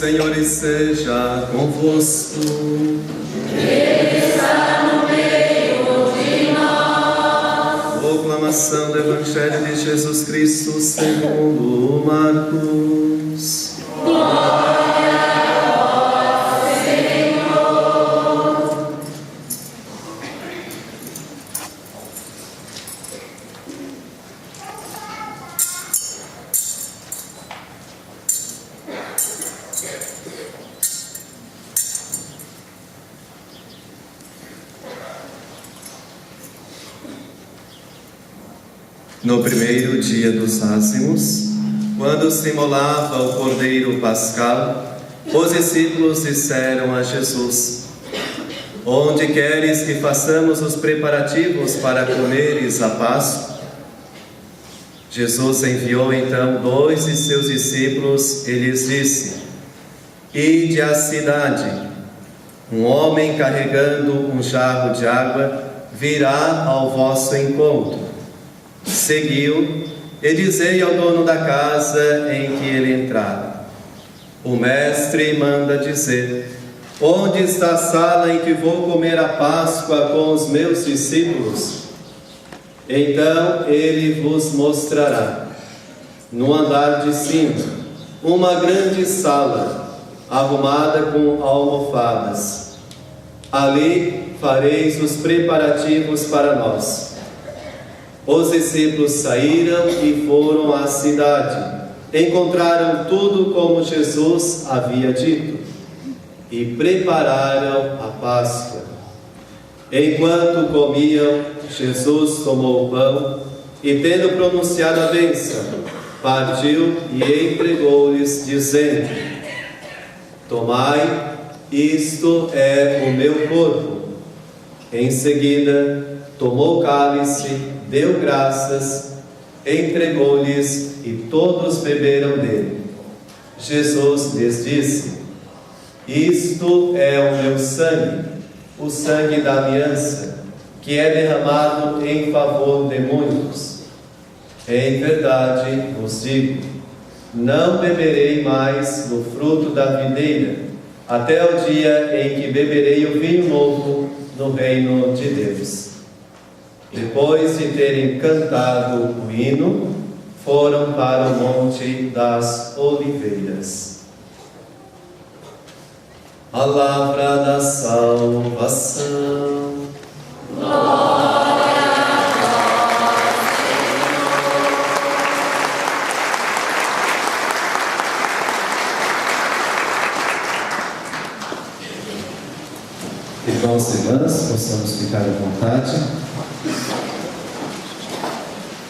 Senhor esteja convosco. Ele está no meio de nós. Proclamação do Evangelho de Jesus Cristo segundo Marcos. Glória a vós, Senhor. No primeiro dia dos ázimos, quando se imolava o cordeiro pascal, os discípulos disseram a Jesus: Onde queres que façamos os preparativos para comeres a Páscoa? Jesus enviou então 2 de seus discípulos e lhes disse: Ide à cidade. Um homem carregando um jarro de água virá ao vosso encontro. Seguiu e dizei ao dono da casa em que ele entrar: O mestre manda dizer: Onde está a sala em que vou comer a Páscoa com os meus discípulos? Então ele vos mostrará, no andar de cima, uma grande sala, arrumada com almofadas. Ali fareis os preparativos para nós. Os discípulos saíram e foram à cidade. Encontraram tudo como Jesus havia dito e prepararam a Páscoa. Enquanto comiam, Jesus tomou o pão e, tendo pronunciado a bênção, partiu e entregou-lhes, dizendo: Tomai, isto é o meu corpo. Em seguida, tomou o cálice, deu graças, entregou-lhes e todos beberam dele. Jesus lhes disse: Isto é o meu sangue, o sangue da aliança, que é derramado em favor de muitos. Em verdade vos digo, não beberei mais do fruto da videira, até o dia em que beberei o vinho novo no reino de Deus. Depois de terem cantado o hino, foram para o Monte das Oliveiras. Palavra da salvação. Glória a Irmãos e irmãs, possamos ficar à vontade.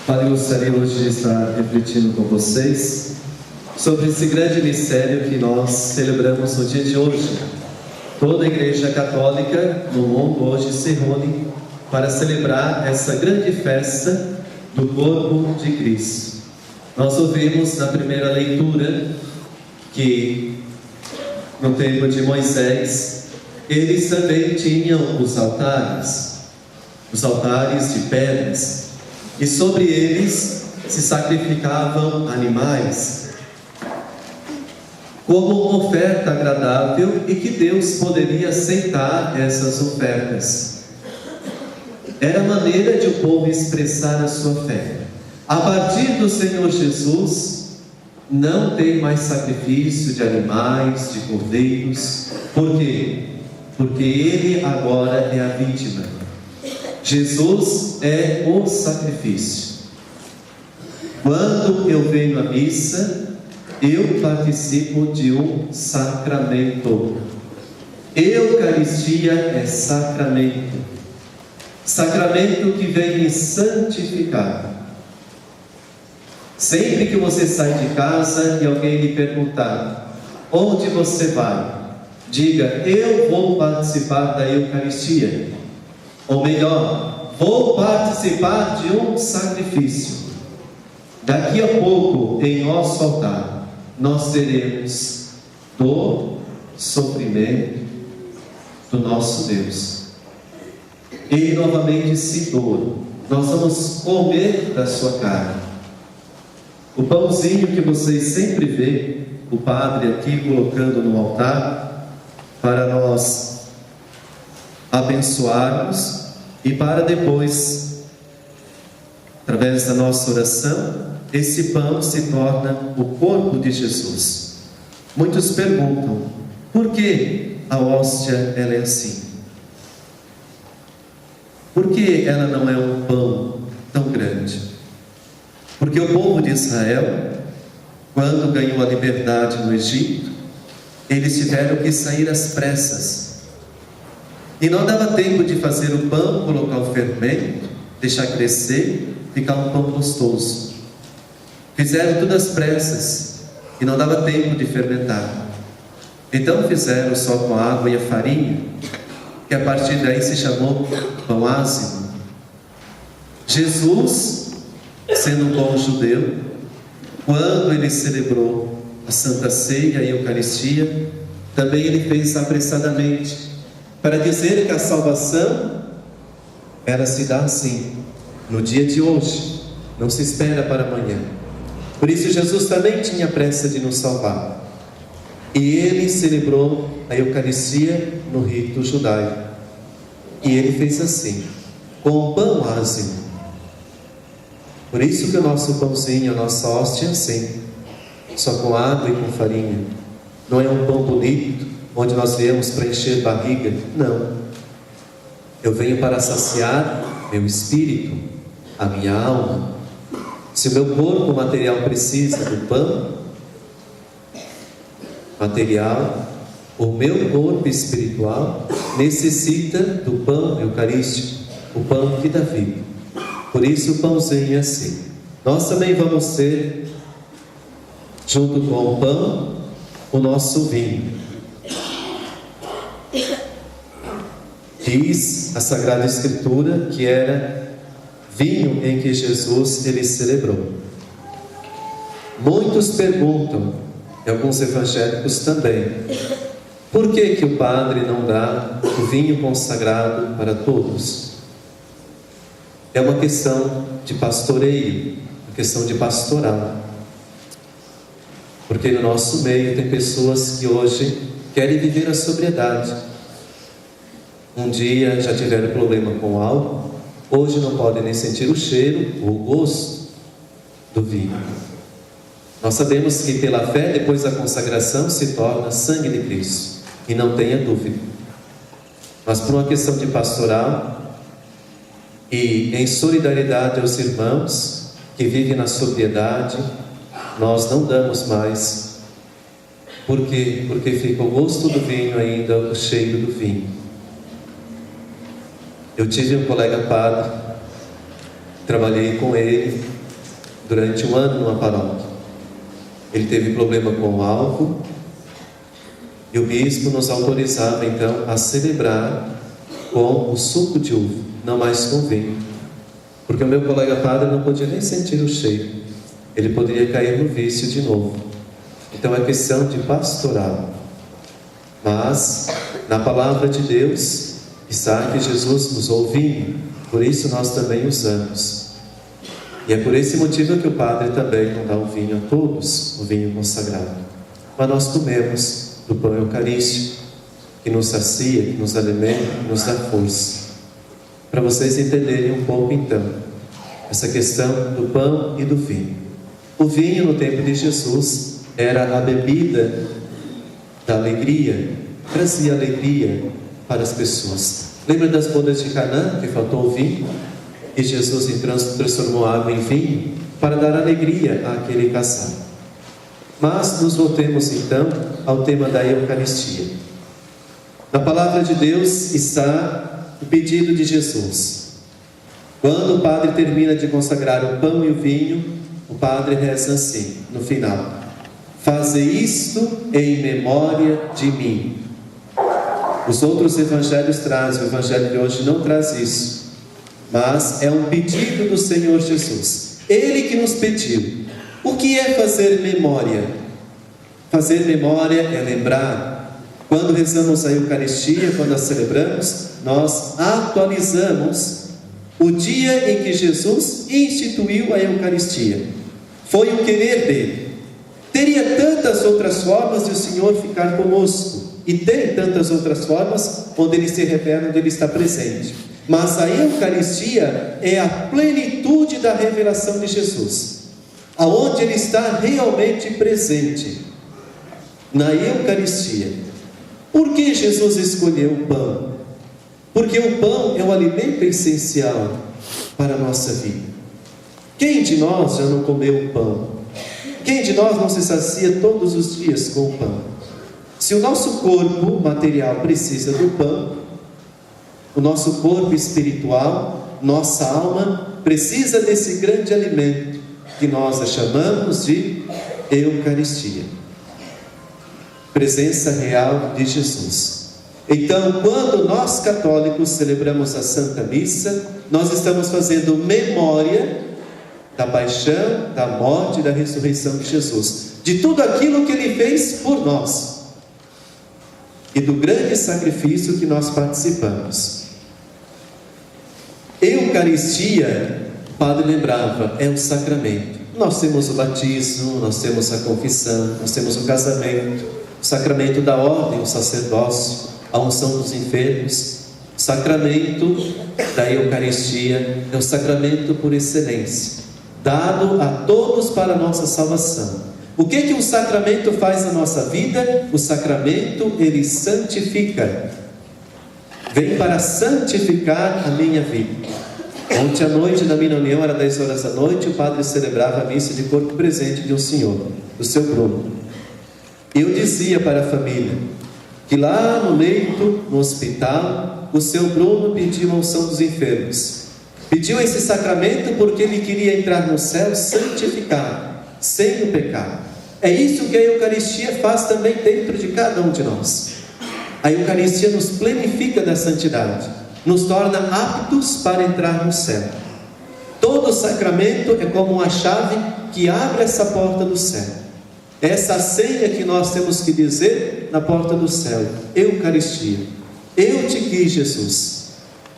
Padre, gostaria hoje de estar refletindo com vocês sobre esse grande mistério que nós celebramos no dia de hoje. Toda a Igreja Católica no mundo hoje se reúne para celebrar essa grande festa do corpo de Cristo. Nós ouvimos na primeira leitura que no tempo de Moisés eles também tinham os altares de pedras, e sobre eles se sacrificavam animais como uma oferta agradável, e que Deus poderia aceitar essas ofertas. Era a maneira de o povo expressar a sua fé. A partir do Senhor Jesus, não tem mais sacrifício de animais, de cordeiros. Por quê? Porque Ele agora é a vítima. Jesus é o sacrifício. Quando eu venho à missa, eu participo de um sacramento. Eucaristia é sacramento. Sacramento que vem me santificar. Sempre que você sai de casa e alguém lhe perguntar: onde você vai? Diga: eu vou participar da Eucaristia. Ou melhor, vou participar de um sacrifício. Daqui a pouco, em nosso altar, nós teremos dor, sofrimento do nosso Deus. Ele novamente se doa. Nós vamos comer da sua carne. O pãozinho que vocês sempre vê o padre aqui colocando no altar para nós abençoarmos e para depois, através da nossa oração, esse pão se torna o corpo de Jesus. Muitos perguntam, por que a hóstia ela é assim? Por que ela não é um pão tão grande? Porque o povo de Israel, quando ganhou a liberdade no Egito, eles tiveram que sair às pressas. E não dava tempo de fazer o pão, colocar o fermento, deixar crescer, ficar um pão gostoso. Fizeram tudo às pressas e não dava tempo de fermentar. Então fizeram só com a água e a farinha, que a partir daí se chamou pão ácido. Jesus, sendo um bom judeu, quando ele celebrou a Santa Ceia e a Eucaristia, também ele fez apressadamente, para dizer que a salvação, ela se dá assim, no dia de hoje, não se espera para amanhã. Por isso Jesus também tinha pressa de nos salvar. E ele celebrou a Eucaristia no rito judaico. E ele fez assim, com pão ácido. Por isso que o nosso pãozinho, a nossa hóstia é assim, só com água e com farinha. Não é um pão bonito, onde nós viemos para encher barriga. Não. Eu venho para saciar meu espírito, a minha alma. Se o meu corpo material precisa do pão material, o meu corpo espiritual necessita do pão eucarístico, o pão que dá vida. Por isso o pãozinho é assim. Nós também vamos ter, junto com o pão, o nosso vinho. Diz a Sagrada Escritura que era vinho em que Jesus ele celebrou. Muitos perguntam, e alguns evangélicos também, por que o padre não dá o vinho consagrado para todos? É uma questão de pastoreio, uma questão de pastoral. Porque no nosso meio tem pessoas que hoje querem viver a sobriedade. Um dia já tiveram problema com álcool, hoje não podem nem sentir o cheiro ou o gosto do vinho. Nós sabemos que pela fé, depois da consagração, se torna sangue de Cristo. E não tenha dúvida. Mas por uma questão de pastoral e em solidariedade aos irmãos que vivem na sobriedade, nós não damos mais. Por quê? Porque fica o gosto do vinho ainda, o cheiro do vinho. Eu tive um colega padre, trabalhei com ele durante um ano numa paróquia. Ele teve problema com o álcool e o bispo nos autorizava então a celebrar com o suco de uva, não mais com vinho, porque o meu colega padre não podia nem sentir o cheiro, ele poderia cair no vício de novo. Então é questão de pastoral. Mas na palavra de Deus está que Jesus usou vinho, por isso nós também usamos. E é por esse motivo que o padre também não dá o vinho a todos, o vinho consagrado. Mas nós comemos do pão eucarístico, que nos sacia, que nos alimenta, que nos dá força. Para vocês entenderem um pouco então, essa questão do pão e do vinho. O vinho no tempo de Jesus era a bebida da alegria, trazia alegria para as pessoas. Lembra das bodas de Canaã, que faltou o vinho? E Jesus então transformou a água em vinho para dar alegria àquele casal. Mas nos voltemos então ao tema da Eucaristia. Na palavra de Deus está o pedido de Jesus. Quando o padre termina de consagrar o pão e o vinho, o padre reza assim, no final: fazei isto em memória de mim. Os outros evangelhos trazem, o evangelho de hoje não traz isso, mas é um pedido do Senhor Jesus. Ele que nos pediu. O que é fazer memória? Fazer memória é lembrar. Quando rezamos a Eucaristia, quando a celebramos, nós atualizamos o dia em que Jesus instituiu a Eucaristia. Foi o querer dele. Teria tantas outras formas de o Senhor ficar conosco, e tem tantas outras formas onde Ele se revela, onde Ele está presente. Mas a Eucaristia é a plenitude da revelação de Jesus, aonde Ele está realmente presente, na Eucaristia. Por que Jesus escolheu o pão? Porque o pão é o alimento essencial para a nossa vida. Quem de nós já não comeu o pão? Quem de nós não se sacia todos os dias com o pão? Se o nosso corpo material precisa do pão, o nosso corpo espiritual, nossa alma, precisa desse grande alimento que nós a chamamos de Eucaristia, presença real de Jesus. Então, quando nós católicos celebramos a Santa Missa, nós estamos fazendo memória da paixão, da morte e da ressurreição de Jesus, de tudo aquilo que Ele fez por nós e do grande sacrifício que nós participamos. Eucaristia, o padre lembrava, é um sacramento. Nós temos o batismo, nós temos a confissão, nós temos o casamento, o sacramento da ordem, o sacerdócio, a unção dos enfermos. O sacramento da Eucaristia é o sacramento por excelência, dado a todos para a nossa salvação. O que o sacramento faz na nossa vida? O sacramento, ele santifica. Vem para santificar a minha vida. Ontem à noite, na minha união, era 10 horas da noite, o padre celebrava a missa de corpo presente de um senhor, do seu Bruno. Eu dizia para a família que lá no leito, no hospital, o seu Bruno pediu a unção dos enfermos. Pediu esse sacramento porque ele queria entrar no céu santificado, sem o pecado. É isso que a Eucaristia faz também dentro de cada um de nós. A Eucaristia nos plenifica da santidade, nos torna aptos para entrar no céu. Todo sacramento é como uma chave que abre essa porta do céu. Essa senha que nós temos que dizer na porta do céu: Eucaristia. Eu te quis, Jesus.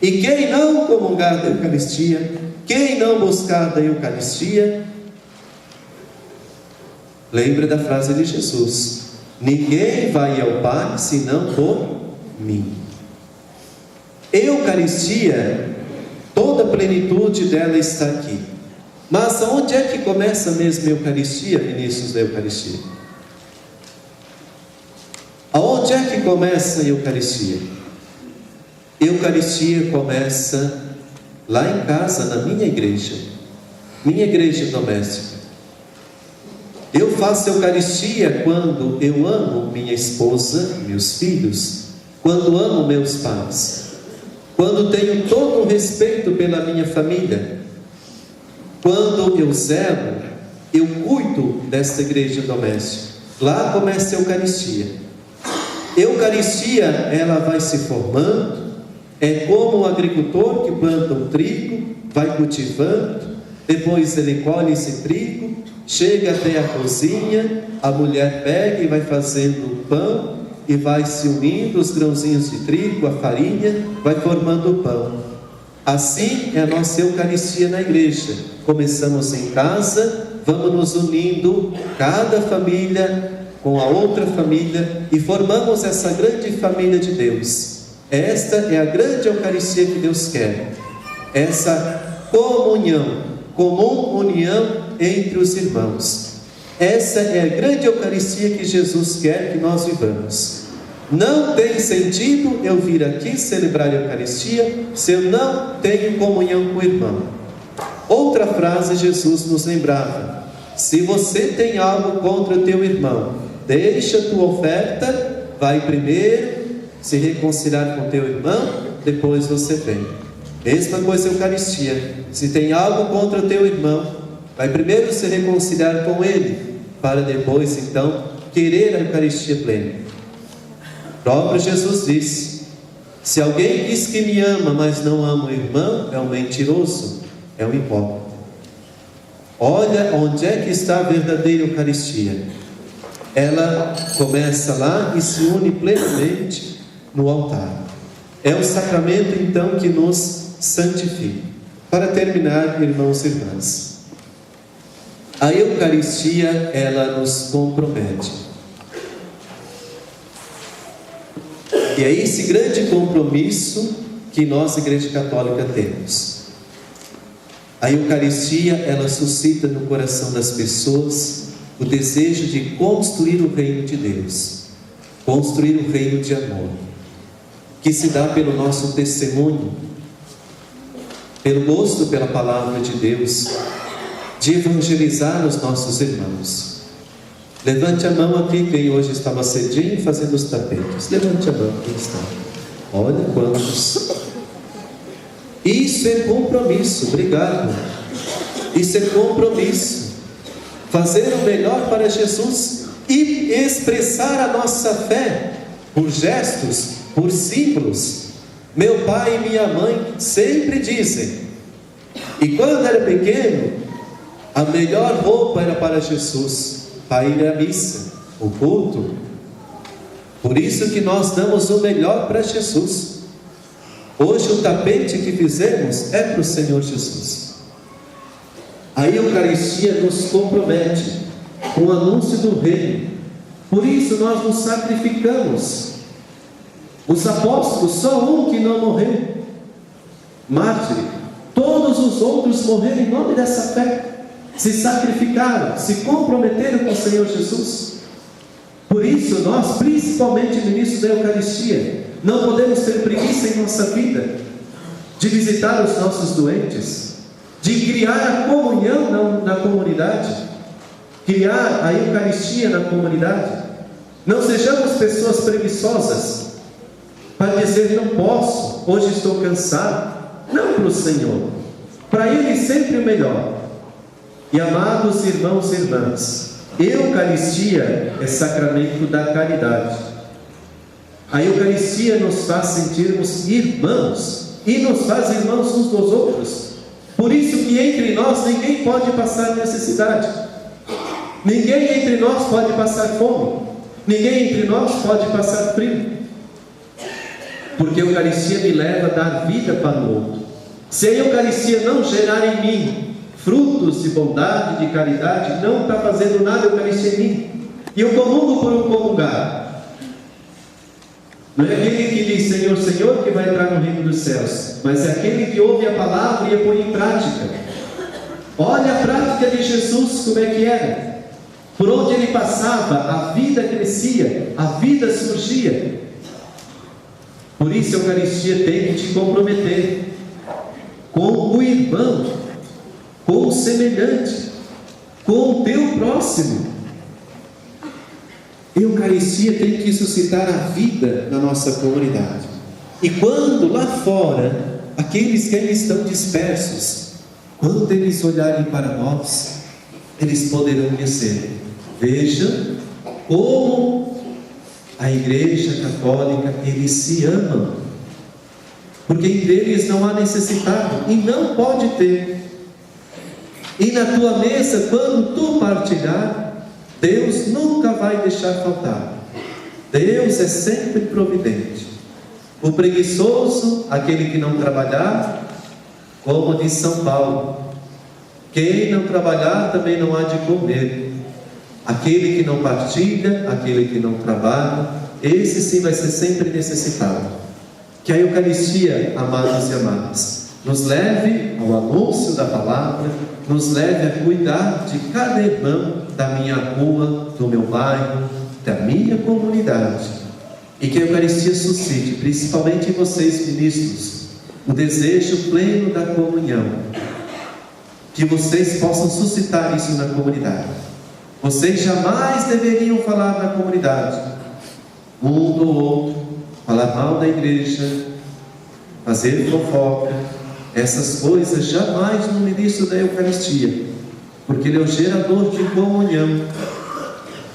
E quem não comungar da Eucaristia, quem não buscar da Eucaristia, lembre da frase de Jesus: ninguém vai ao Pai senão por mim. Eucaristia, toda a plenitude dela está aqui. Mas onde é que começa mesmo a Eucaristia, Vinícius, da Eucaristia? Aonde é que começa a Eucaristia? Eucaristia começa lá em casa, na minha igreja doméstica. Eu faço Eucaristia quando eu amo minha esposa, meus filhos, quando amo meus pais, quando tenho todo o respeito pela minha família, quando eu zelo, eu cuido desta igreja doméstica. Lá começa a Eucaristia. Eucaristia, ela vai se formando. É como o agricultor que planta o trigo, vai cultivando, depois ele colhe esse trigo, chega até a cozinha, a mulher pega e vai fazendo o pão, e vai se unindo os grãozinhos de trigo, a farinha, vai formando o pão. Assim é a nossa Eucaristia na igreja. Começamos em casa, vamos nos unindo, cada família com a outra família, e formamos essa grande família de Deus. Esta é a grande Eucaristia que Deus quer, essa comunhão, comum união entre os irmãos. Essa é a grande Eucaristia que Jesus quer que nós vivamos. Não tem sentido eu vir aqui celebrar a Eucaristia se eu não tenho comunhão com o irmão. Outra frase Jesus nos lembrava: se você tem algo contra o teu irmão, deixa a tua oferta, vai primeiro se reconciliar com teu irmão, depois você vem. Mesma coisa a Eucaristia. Se tem algo contra o teu irmão, vai primeiro se reconciliar com ele, para depois então querer a Eucaristia plena. O próprio Jesus disse: se alguém diz que me ama, mas não ama o irmão, é um mentiroso, é um hipócrita. Olha onde é que está a verdadeira Eucaristia. Ela começa lá e se une plenamente no altar. É o sacramento então que nos santifica. Para terminar, irmãos e irmãs, A Eucaristia, ela nos compromete. E é esse grande compromisso que nós, Igreja Católica, temos. A Eucaristia, ela suscita no coração das pessoas o desejo de construir o reino de Deus, construir o reino de amor, que se dá pelo nosso testemunho, pelo gosto pela palavra de Deus, de evangelizar os nossos irmãos. Levante a mão aqui quem hoje estava cedinho fazendo os tapetes. Levante a mão quem está. Olha quantos. Isso é compromisso. Obrigado. Isso é compromisso. Fazer o melhor para Jesus e expressar a nossa fé por gestos, por símbolos. Meu pai e minha mãe sempre dizem, e quando era pequeno, a melhor roupa era para Jesus, para ir à missa, o culto. Por isso que nós damos o melhor para Jesus. Hoje o tapete que fizemos é para o Senhor Jesus. A Eucaristia nos compromete com o anúncio do reino. Por isso nós nos sacrificamos. Os apóstolos, só um que não morreu, mártir. Todos os outros morreram em nome dessa fé. Se sacrificaram, se comprometeram com o Senhor Jesus. Por isso nós, principalmente ministros da Eucaristia, não podemos ter preguiça em nossa vida de visitar os nossos doentes, de criar a comunhão na comunidade, criar a Eucaristia na comunidade. Não sejamos pessoas preguiçosas para dizer não posso, hoje estou cansado. Não para o Senhor, para Ele sempre o melhor. E amados irmãos e irmãs, Eucaristia é sacramento da caridade. A Eucaristia nos faz sentirmos irmãos e nos faz irmãos uns dos outros. Por isso que entre nós ninguém pode passar necessidade, ninguém entre nós pode passar fome, ninguém entre nós pode passar frio, porque a Eucaristia me leva a dar vida para o outro. Se a Eucaristia não gerar em mim frutos de bondade, de caridade, não está fazendo nada a Eucaristia em mim. E eu comungo por um comungar. Não é aquele que diz Senhor, Senhor que vai entrar no reino dos céus, mas é aquele que ouve a palavra e a põe em prática. Olha a prática de Jesus, como é que era. Por onde ele passava, a vida crescia, a vida surgia. Por isso a Eucaristia tem que te comprometer com o irmão, com o semelhante, com o teu próximo. A Eucaristia tem que suscitar a vida na nossa comunidade. E quando lá fora, aqueles que ainda estão dispersos, quando eles olharem para nós, eles poderão dizer: veja como a Igreja Católica, eles se amam, porque entre eles não há necessitado, e não pode ter. E na tua mesa, quando tu partilhar, Deus nunca vai deixar faltar. Deus é sempre providente. O preguiçoso, aquele que não trabalhar, como diz São Paulo, quem não trabalhar também não há de comer. Aquele que não partilha, aquele que não trabalha, esse sim vai ser sempre necessitado. Que a Eucaristia, amados e amadas, nos leve ao anúncio da palavra, nos leve a cuidar de cada irmão da minha rua, do meu bairro, da minha comunidade. E que a Eucaristia suscite, principalmente em vocês ministros, o desejo pleno da comunhão. Que vocês possam suscitar isso na comunidade. Vocês jamais deveriam falar na comunidade, um do outro, falar mal da igreja, fazer fofoca. Essas coisas jamais no ministro da Eucaristia, porque ele é o gerador de comunhão.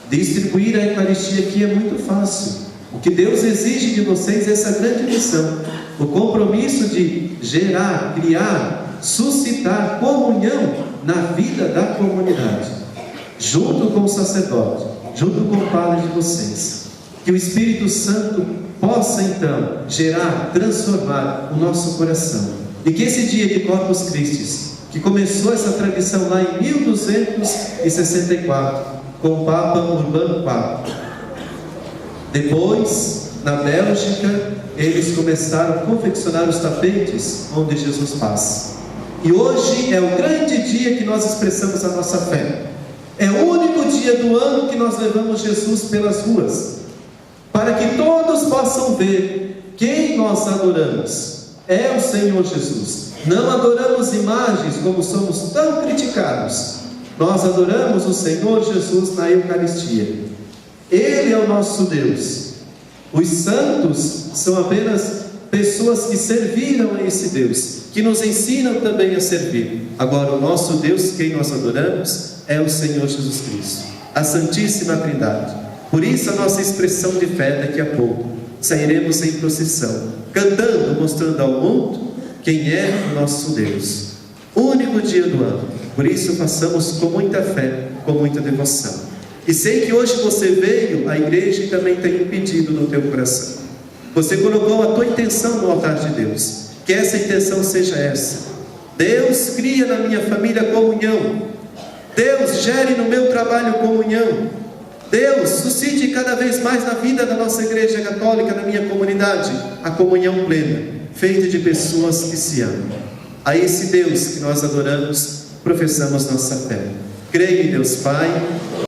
Distribuir a Eucaristia aqui é muito fácil. O que Deus exige de vocês é essa grande missão, o compromisso de gerar, criar, suscitar comunhão na vida da comunidade, junto com o sacerdote, junto com o padre de vocês. Que o Espírito Santo possa então gerar, transformar o nosso coração. E que esse dia de Corpus Christi, que começou essa tradição lá em 1264, com o Papa Urbano IV. Depois, na Bélgica, eles começaram a confeccionar os tapetes onde Jesus passa. E hoje é o grande dia que nós expressamos a nossa fé. É o único dia do ano que nós levamos Jesus pelas ruas, para que todos possam ver quem nós adoramos. É o Senhor Jesus. Não adoramos imagens como somos tão criticados. Nós adoramos o Senhor Jesus na Eucaristia. Ele é o nosso Deus. Os santos são apenas pessoas que serviram a esse Deus, que nos ensinam também a servir. Agora, o nosso Deus, quem nós adoramos, é o Senhor Jesus Cristo, a Santíssima Trindade. Por isso a nossa expressão de fé daqui a pouco. Sairemos em procissão, cantando, mostrando ao mundo quem é o nosso Deus. Único dia do ano. Por isso façamos com muita fé, com muita devoção. E sei que hoje você veio à igreja e também tem um pedido no teu coração. Você colocou a tua intenção no altar de Deus. Que essa intenção seja essa: Deus, cria na minha família comunhão. Deus, gere no meu trabalho comunhão. Deus, suscite cada vez mais na vida da nossa igreja católica, na minha comunidade, a comunhão plena, feita de pessoas que se amam. A esse Deus que nós adoramos, professamos nossa fé. Creio em Deus Pai,